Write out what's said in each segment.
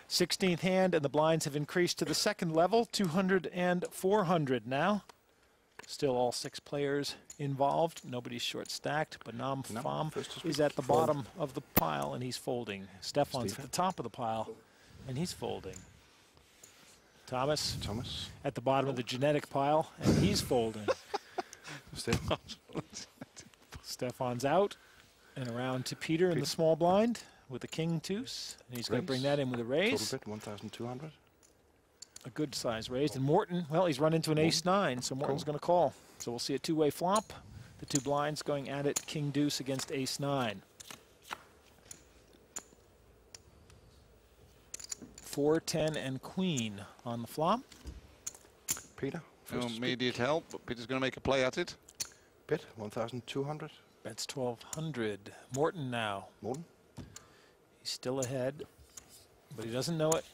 16th hand, and the blinds have increased to the second level, 200 and 400 now. Still all 6 players involved. Nobody's short stacked, but Nam Pham is at the bottom of the pile, and he's folding. Stefan's at the top of the pile, and he's folding. Thomas at the bottom of the genetic pile, and he's folding. Stefan's out, and around to Peter in the small blind with a king deuce, and he's going to bring that in with a raise. Total bit 1,200. A good size raised, and Morton, well, he's run into an ace-9, so Morton's going to call. So we'll see a two-way flop. The 2 blinds going at it, king deuce against ace-9. 4, 10, and queen on the flop. Peter. No immediate help, but Peter's going to make a play at it. Bid 1,200. Bets 1,200. Morton now. Morton. He's still ahead, but he doesn't know it.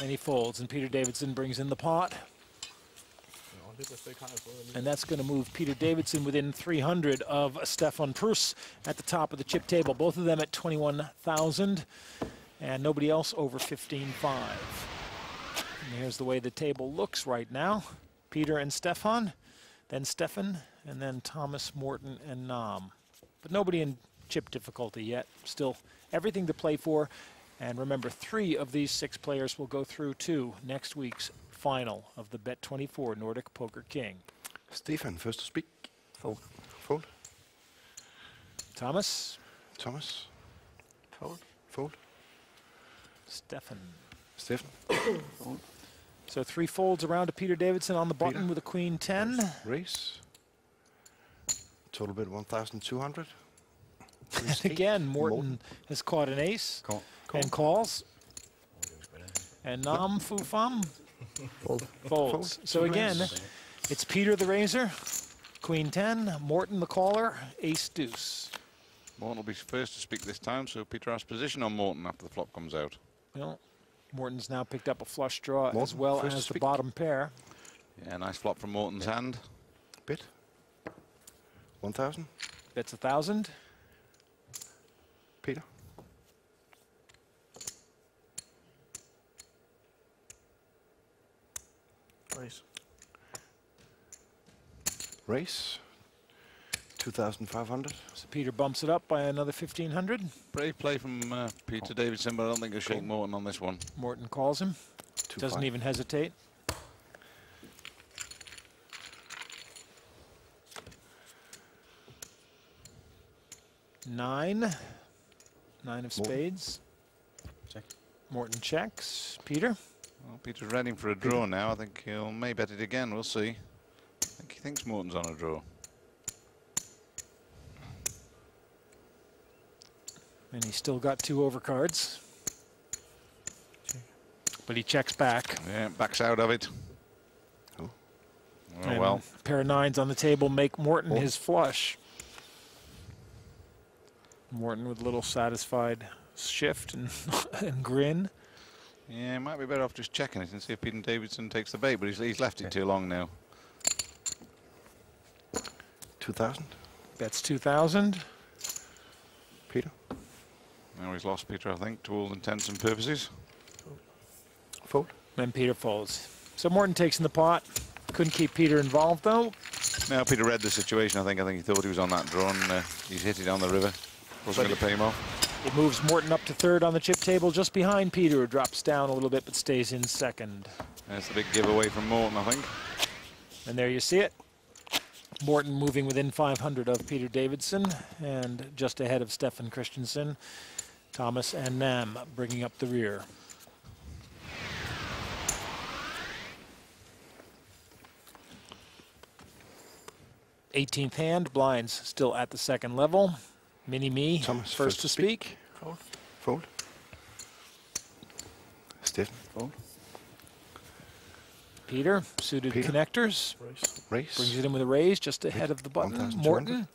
And he folds, and Peter Davidson brings in the pot. And that's going to move Peter Davidson within 300 of Stefan Prus at the top of the chip table. Both of them at 21,000, and nobody else over 15.5. And here's the way the table looks right now. Peter and Stefan, then Stefan, and then Thomas, Morton, and Nam. But nobody in chip difficulty yet. Still everything to play for. And remember, 3 of these 6 players will go through to next week's final of the Bet24 Nordic Poker King. Stefan, first to speak. Fold. Fold. Thomas. Thomas. Fold. Fold. Stefan. Stefan. Fold. So 3 folds around to Peter Davidson on the button Peter. with a queen 10. Raise. Total bid 1,200. And again, Morton has caught an ace and calls. And Nam Pham folds. So again, it's Peter the raiser, queen 10, Morton the caller, ace deuce. Morton will be first to speak this time, so Peter has position on Morton after the flop comes out. Well, Morton's now picked up a flush draw Morton, as well first as to the speak. bottom pair. Yeah, nice flop from Morton's hand. Bid 1,000. Bets 1,000. Peter. Raise. Raise 2,500. So Peter bumps it up by another 1,500. Brave play from Peter Davidson, but I don't think he'll shake Morton on this one. Morton calls him. Doesn't even hesitate. Nine of spades. Check. Morton checks. Peter. Well, Peter's ready for a draw now. I think he'll may bet it again. We'll see. I think he thinks Morton's on a draw. And he's still got 2 overcards. But he checks back. Yeah, backs out of it. Oh, oh well. A pair of 9s on the table make Morton his flush. Morton with a little satisfied shift and, and grin. Yeah, might be better off just checking it and see if Peter Davidson takes the bait, but he's left it too long now. 2,000. Bets 2,000. Peter. Now he's lost Peter, I think, to all intents and purposes. Fold. Then Peter folds. So Morton takes in the pot. Couldn't keep Peter involved, though. Now Peter read the situation, I think. he thought he was on that draw, and he's hit it on the river. Wasn't going to pay him off. It moves Morton up to 3rd on the chip table, just behind Peter, who drops down a little bit but stays in 2nd. That's the big giveaway from Morton, I think. And there you see it. Morton moving within 500 of Peter Davidson and just ahead of Stefan Christensen. Thomas and Nam bringing up the rear. '18th hand, blinds still at the 2nd level. Mini-me, Thomas first to speak. Fold. Fold. Stefan. Fold. Peter, suited Peter. connectors. Raise. Raise. Brings it in with a raise just ahead of the button. 1,200. Morton,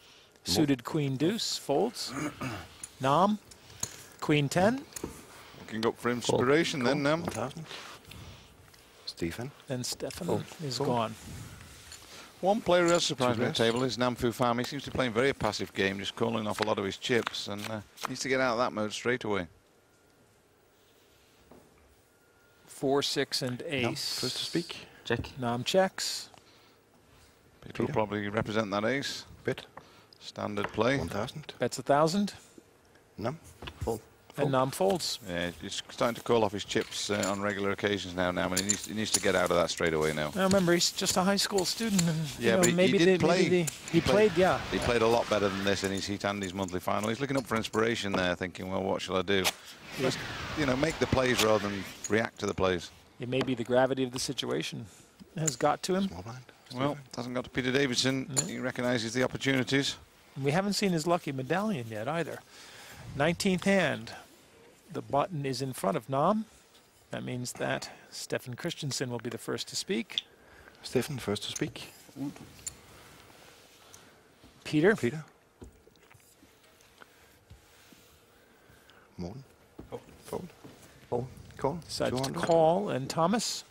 suited queen deuce, folds. Nam, queen 10. Looking up for inspiration then, 1,000. Stefan. Then Stefan is gone. One player who has surprised me at the table is Nam Pham. He seems to be playing a very passive game, just calling off a lot of his chips, and needs to get out of that mode straight away. 4, 6, and Nam, ace. first to speak. Check. Nam checks. Peter will Peter. probably represent that ace. Bet. Standard play. 1,000. Bets 1,000. Nam. Fold. And Nam folds. Yeah, he's starting to call off his chips on regular occasions now. I mean, he needs to get out of that straight away now. Now remember, he's just a high school student, and Yeah, you know, but he maybe did play. he played, yeah. He played a lot better than this in his heat and his monthly final. He's looking up for inspiration there, thinking, well, what shall I do? Just, you know, make the plays rather than react to the plays. It may be the gravity of the situation has got to him. Small blind. Well, it hasn't got to Peter Davidson. No. He recognises the opportunities. We haven't seen his lucky medallion yet either. 19th hand. The button is in front of Nam. That means that Stefan Christensen will be the first to speak. Stefan, first to speak. Peter. Peter. Morten. Fold. Fold. Call. Decides to 200. call. And Thomas.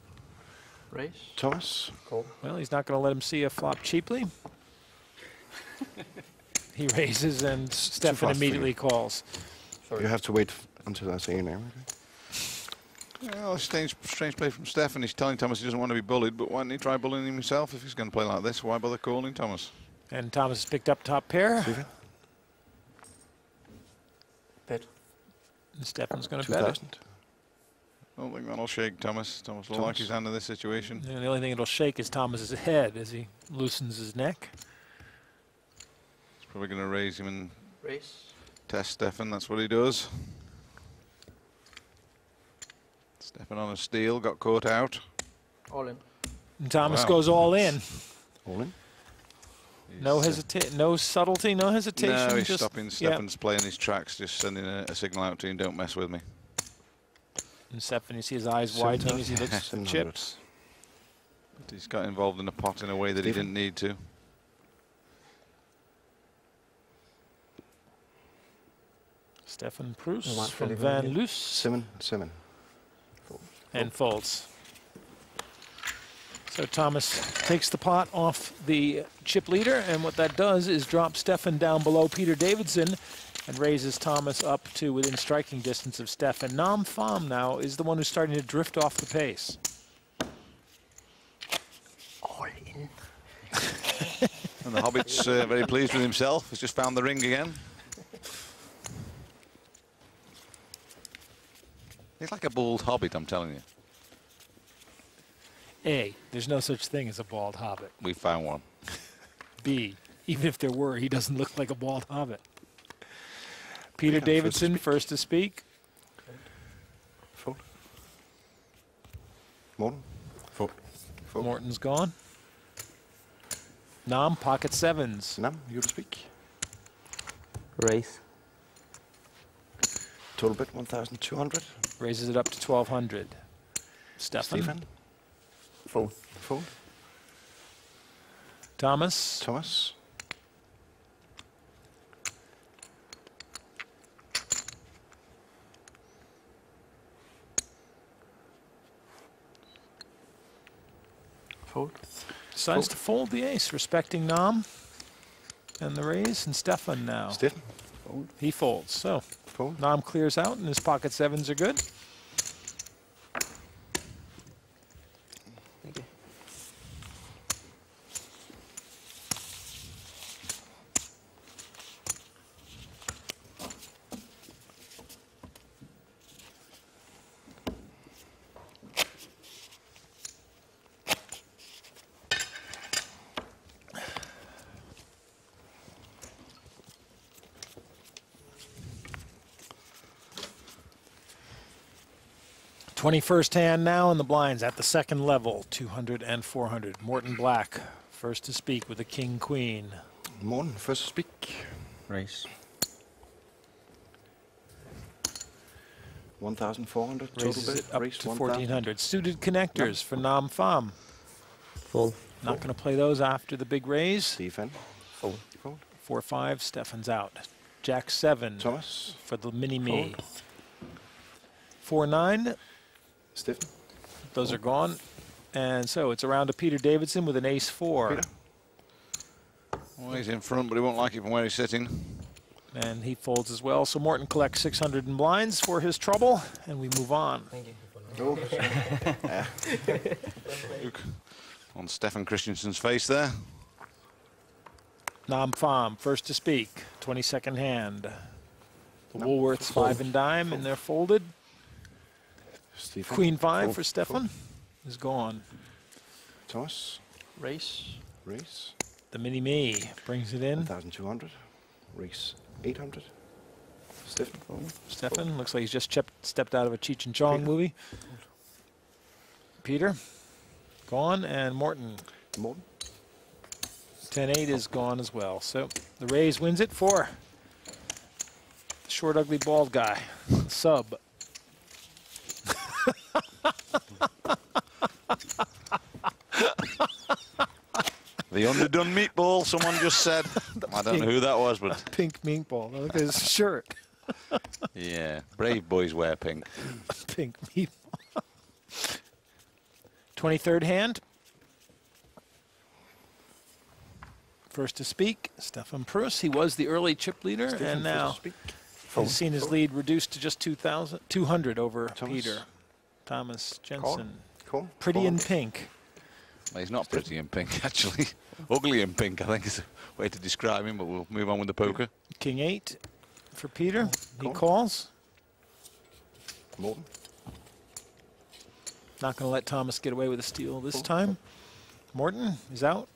Raise. Thomas. Call. Well, he's not going to let him see a flop cheaply. He raises and Stefan fast for immediately you. calls. Sorry. You have to wait until I say your name. Okay? Well, strange play from Stefan. He's telling Thomas he doesn't want to be bullied, but why don't he try bullying him himself if he's going to play like this? Why bother calling Thomas? And Thomas has picked up top pair. Stefan. Bet. And Stefan's going to bet it. 2,000. I don't think that'll shake Thomas. Thomas will Thomas. like his hand in this situation. And the only thing that'll shake is Thomas's head as he loosens his neck. He's probably going to raise him and Raise. test Stefan. That's what he does. Stefan on a steal, got caught out. All in. And Thomas Wow. goes all in. All in. No He's, no subtlety, no hesitation. No, he's just, stopping Stefan's play in his tracks, just sending a signal out to him, don't mess with me. And Stefan, you see his eyes widening as he looks at the 700. chips. But he's got involved in a pot in a way that he Stephen. didn't need to. Stefan Proust One from for Van the- Loos 7-7. and folds. So Thomas takes the pot off the chip leader, and what that does is drop Stefan down below Peter Davidson and raises Thomas up to within striking distance of Stefan. Nam Pham now is the one who's starting to drift off the pace. All in. And the Hobbit's very pleased with himself. He's just found the ring again. He's like a bald hobbit, I'm telling you. A, there's no such thing as a bald hobbit. We found one. B, even if there were, he doesn't look like a bald hobbit. Peter Peter, Davidson, first to speak. first to speak. Fold. Morten. Fold. Fold. Morton's gone. Nam, pocket sevens. Nam, you to speak. Raise. Total bet 1,200. Raises it up to 1,200. Stefan. Stefan. Fold. Fold. Thomas. Thomas. Fold. Decides to fold the ace, respecting Nam and the raise, and Stefan now. Stefan. Fold. He folds. So Fold. Nam clears out, and his pocket sevens are good. Thank you. Twenty-first hand now in the blinds at the second level, 200 and 400. Morton Black, first to speak with a king-queen. Morten, first to speak. Raise. 1,400. Total Raises bet. it up Raise to 1,000. 1,400. Suited connectors for Nam Pham. Fold. Not going to play those after the big raise. Stefan. Fold. Fold. 4-5, Stefan's out. Jack 7 Thomas. for the mini-me. Fold. 4-9, Stefan. those are gone. And so it's around to Peter Davidson with an ace-4. Peter. Well, he's in front, but he won't like it from where he's sitting. And he folds as well. So Morton collects 600 in blinds for his trouble, and we move on. Thank you. Oh, yeah. Look on Stefan Christensen's face there. Nam Pham, first to speak. 22nd hand. The No, Woolworths fold. 5 and dime, and they're folded. Stephen. Queen 5 Fold, for Stefan fold. is gone. Thomas. Race. Race. The mini-me brings it in. 1,200. Race 800. Stephen. Fold. Stefan looks like he's just stepped out of a Cheech and Chong Peter. movie. Peter, gone, and Morton. Morton. 10-8 is gone as well. So the Rays wins it for the short, ugly, bald guy. Sub. The underdone meatball, someone just said. I don't know who that was, but Pink meatball. Look at his shirt. yeah, brave boys wear pink. Pink meatball. 23rd hand. First to speak, Stefan Prus. He was the early chip leader, Stephen, and first now to speak. he's seen his lead reduced to just 200 over Thomas. Peter. Thomas Jensen. Cool. Pretty Cool. in pink. Well, he's not pretty in pink, actually. Ugly in pink, I think is a way to describe him, but we'll move on with the poker. King 8 for Peter. He Cool. calls. Morton. Not going to let Thomas get away with a steal this time. Morton is out.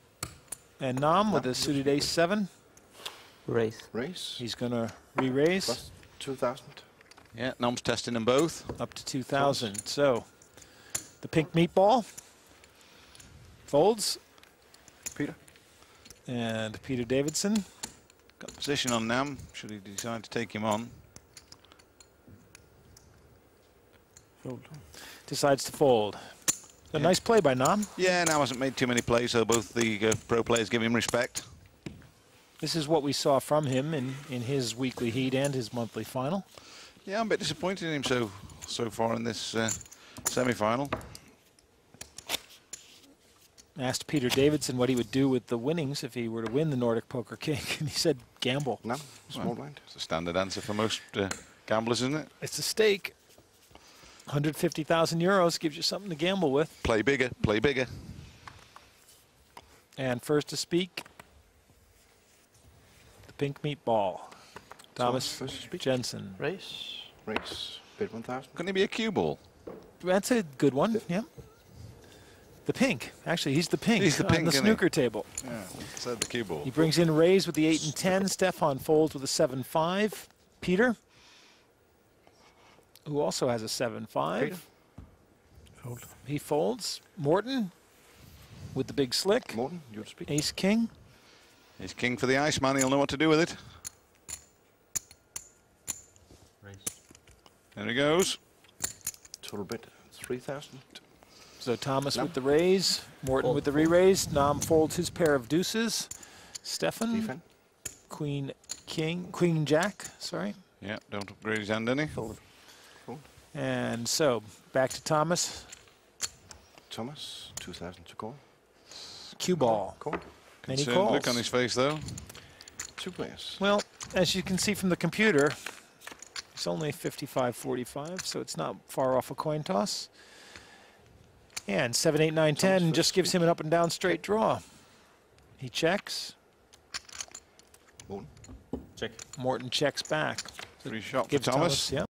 And Nam with a suited ace-7. Race. Race. He's going to re-raise Plus 2,000. Yeah, Nom's testing them both. up to 2,000. So the pink meatball folds. Peter. And Peter Davidson. Got position on Nam, should he decide to take him on. Fold. Decides to fold. A nice play by Nam. Yeah, Nam hasn't made too many plays, so both the pro players give him respect. This is what we saw from him in his weekly heat and his monthly final. Yeah, I'm a bit disappointed in him so far in this semi-final. Asked Peter Davidson what he would do with the winnings if he were to win the Nordic Poker King, and he said gamble. No. Small Well, blind. It's a standard answer for most gamblers, isn't it? It's a stake. 150,000 euros gives you something to gamble with. Play bigger, play bigger. And first to speak, the pink meatball. Thomas first to speak. Jensen. Race. Race. Bid 1,000. Couldn't he be a cue ball? That's a good one, yeah. The pink. Actually, he's the pink, He's the pink, on the isn't he? snooker table. Yeah, said the cue ball. He brings in raise with the 8 and 10. Stefan folds with a 7-5. Peter, who also has a 7-5. Peter. Fold. He folds. Morton with the big slick. Morton, you to speak. Ace King. He's king for the Iceman, he'll know what to do with it. Race. There he goes. Total bid 3,000. So Thomas Nam. with the raise. Morton Fold. with the re-raise. Nam folds his pair of deuces. Stefan, Stephen. Queen King, Queen Jack, sorry. Yeah, don't upgrade his hand any. Fold. Fold. And so back to Thomas. Thomas. 2,000 to call. Cue ball. Call. Many Concerned calls. look on his face, though. 2 players. Well, as you can see from the computer, it's only 55-45, so it's not far off a coin toss. And 7, 8, 9, 10 just gives him an up and down straight draw. He checks. Morton. Check. Morton checks back. Free shot for Gives Thomas. yeah.